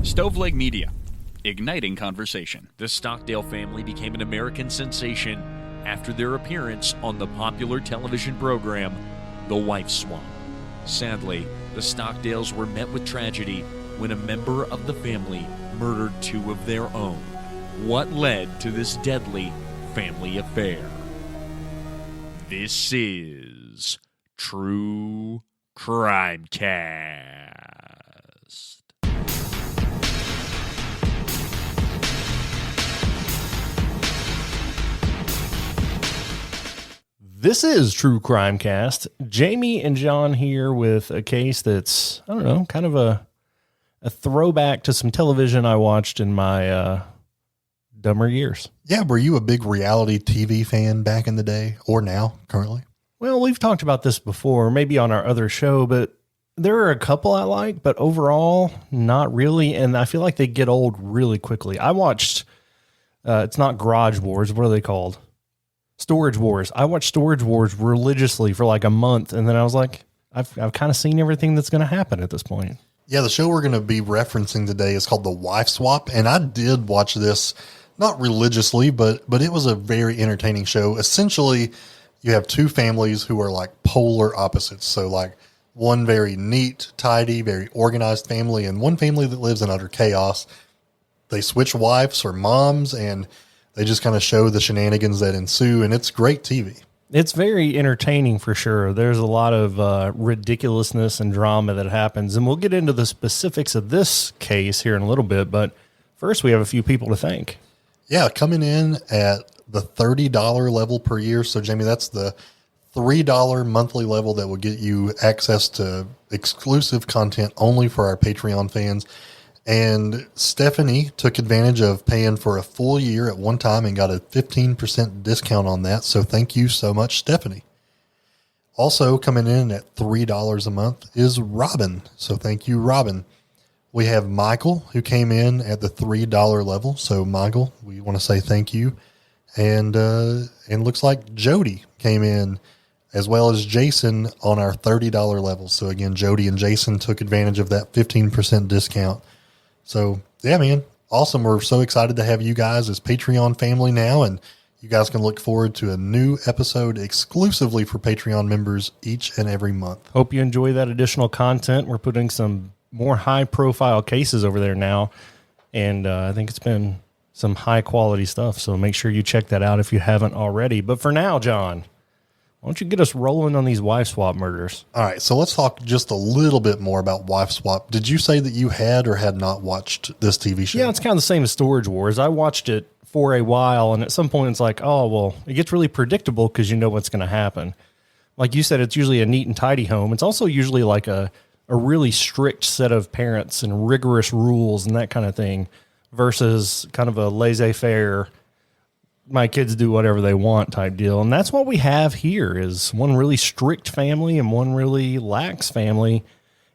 Stoveleg Media, igniting conversation. The Stockdale family became an American sensation after their appearance on the popular television program, The Wife Swap. Sadly, the Stockdales were met with tragedy when a member of the family murdered two of their own. What led to this deadly family affair? This is True Crimecast. This is True Crimecast. Jamie and John here with a case that's, I don't know, kind of a throwback to some television I watched in my dumber years. Yeah, were you a big reality TV fan back in the day or now, currently? Well, we've talked about this before, maybe on our other show, but there are a couple I like, but overall, not really. And I feel like they get old really quickly. I watched, it's not Garage Wars. What are they called? Storage Wars. I watched Storage Wars religiously for like a month, and then I was like, I've kind of seen everything that's going to happen at this point. Yeah, the show we're going to be referencing today is called The Wife Swap, and I did watch this, not religiously, but it was a very entertaining show. Essentially, you have two families who are like polar opposites. So like one very neat, tidy, very organized family, and one family that lives in utter chaos. They switch wives or moms, and they just kind of show the shenanigans that ensue, and it's great TV. It's very entertaining for sure. There's a lot of ridiculousness and drama that happens, and we'll get into the specifics of this case here in a little bit, but first we have a few people to thank. Yeah, coming in at the $30 level per year. So, Jamie, that's the $3 monthly level that will get you access to exclusive content only for our Patreon fans. And Stephanie took advantage of paying for a full year at one time and got a 15% discount on that. So thank you so much, Stephanie. Also coming in at $3 a month is Robin. So thank you, Robin. We have Michael, who came in at the $3 level. So Michael, we want to say thank you. And looks like Jody came in, as well as Jason, on our $30 level. So again, Jody and Jason took advantage of that 15% discount. So, yeah, man, awesome. We're so excited to have you guys as Patreon family now, and you guys can look forward to a new episode exclusively for Patreon members each and every month. Hope you enjoy that additional content. We're putting some more high-profile cases over there now, and I think it's been some high-quality stuff, so make sure you check that out if you haven't already. But for now, John, why don't you get us rolling on these wife swap murders? All right, so let's talk just a little bit more about Wife Swap. Did you say that you had or had not watched this TV show? Yeah, it's kind of the same as Storage Wars. I watched it for a while, and at some point it's like, oh, well, it gets really predictable because you know what's going to happen. Like you said, it's usually a neat and tidy home. It's also usually like a really strict set of parents and rigorous rules and that kind of thing versus kind of a laissez-faire, my kids do whatever they want type deal. And that's what we have here is one really strict family and one really lax family.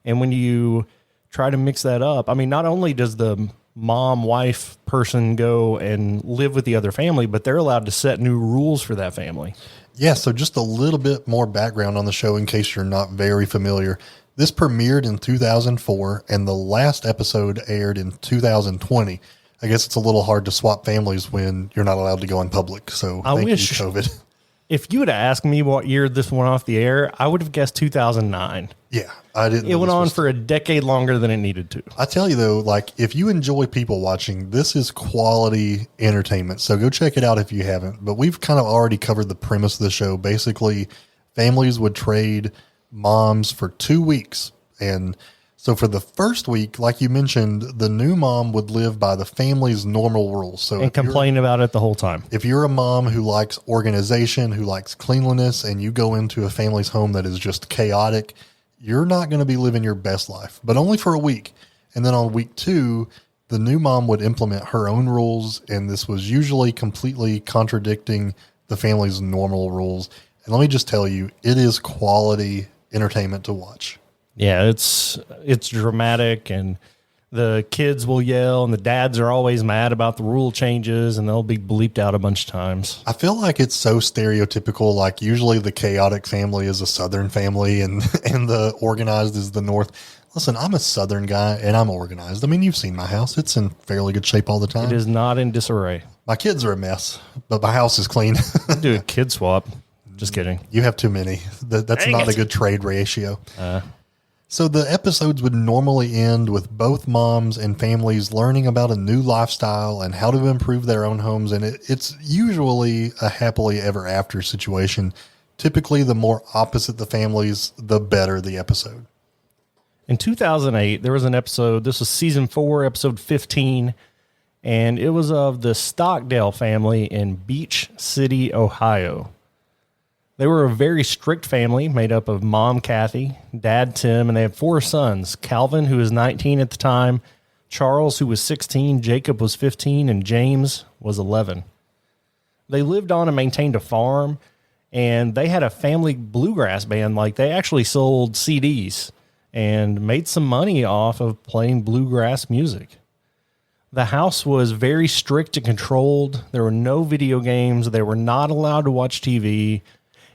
And when you try to mix that up, I mean, not only does the mom, wife person go and live with the other family, but they're allowed to set new rules for that family. Yeah, so just a little bit more background on the show in case you're not very familiar. This premiered in 2004, and the last episode aired in 2020. I guess it's a little hard to swap families when you're not allowed to go in public. So thank you, COVID. If you would have asked me what year this went off the air, I would have guessed 2009. Yeah, I didn't. It went on for a decade longer than it needed to. I tell you though, like if you enjoy people watching, this is quality entertainment. So go check it out if you haven't. But we've kind of already covered the premise of the show. Basically, families would trade moms for 2 weeks, and so for the first week, like you mentioned, the new mom would live by the family's normal rules. So and complain about it the whole time. If you're a mom who likes organization, who likes cleanliness, and you go into a family's home that is just chaotic, you're not going to be living your best life, but only for a week. And then on week 2, the new mom would implement her own rules, and this was usually completely contradicting the family's normal rules. And let me just tell you, it is quality entertainment to watch. Yeah, it's dramatic, and the kids will yell, and the dads are always mad about the rule changes, and they'll be bleeped out a bunch of times. I feel like it's so stereotypical. Like usually the chaotic family is a Southern family, and the organized is the North. Listen, I'm a Southern guy and I'm organized. I mean, you've seen my house. It's in fairly good shape all the time. It is not in disarray. My kids are a mess, but my house is clean. Do a kid swap. Just kidding. You have too many. That's Dang not it. a good trade ratio. So the episodes would normally end with both moms and families learning about a new lifestyle and how to improve their own homes. And it's usually a happily ever after situation. Typically, the more opposite the families, the better the episode. In 2008, there was an episode. This was season 4, episode 15. And it was of the Stockdale family in Beach City, Ohio. They were a very strict family made up of mom, Kathy, dad, Tim, and they had 4 sons. Calvin, who was 19 at the time, Charles, who was 16, Jacob was 15, and James was 11. They lived on and maintained a farm, and they had a family bluegrass band. Like, they actually sold CDs and made some money off of playing bluegrass music. The house was very strict and controlled. There were no video games. They were not allowed to watch TV.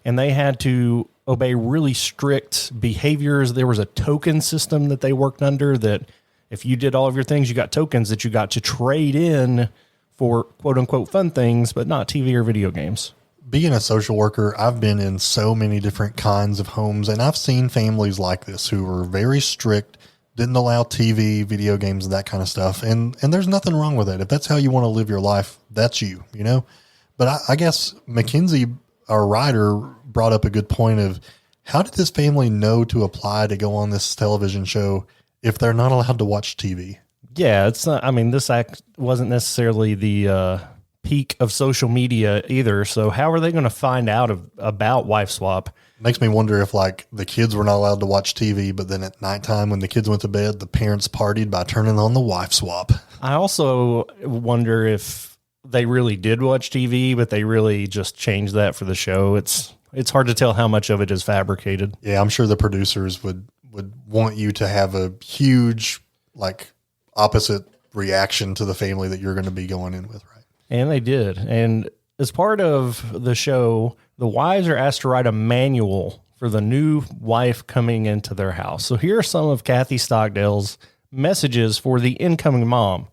And they had to obey really strict behaviors. There was a token system that they worked under that if you did all of your things, you got tokens that you got to trade in for quote unquote fun things, but not TV or video games. Being a social worker, I've been in so many different kinds of homes, and I've seen families like this who were very strict, didn't allow TV, video games, and that kind of stuff. And there's nothing wrong with it. If that's how you want to live your life, that's you, you know? But I guess Mackenzie, our writer, brought up a good point of how did this family know to apply to go on this television show if they're not allowed to watch TV? Yeah, it's not, I mean, this act wasn't necessarily the peak of social media either. So how are they going to find out about wife swap? Makes me wonder if like the kids were not allowed to watch TV, but then at nighttime when the kids went to bed, the parents partied by turning on the wife swap. I also wonder if they really did watch TV, but they really just changed that for the show. It's hard to tell how much of it is fabricated. Yeah, I'm sure the producers would want you to have a huge, like, opposite reaction to the family that you're going to be going in with, right? And they did. And as part of the show, the wives are asked to write a manual for the new wife coming into their house. So here are some of Kathy Stockdale's messages for the incoming mom.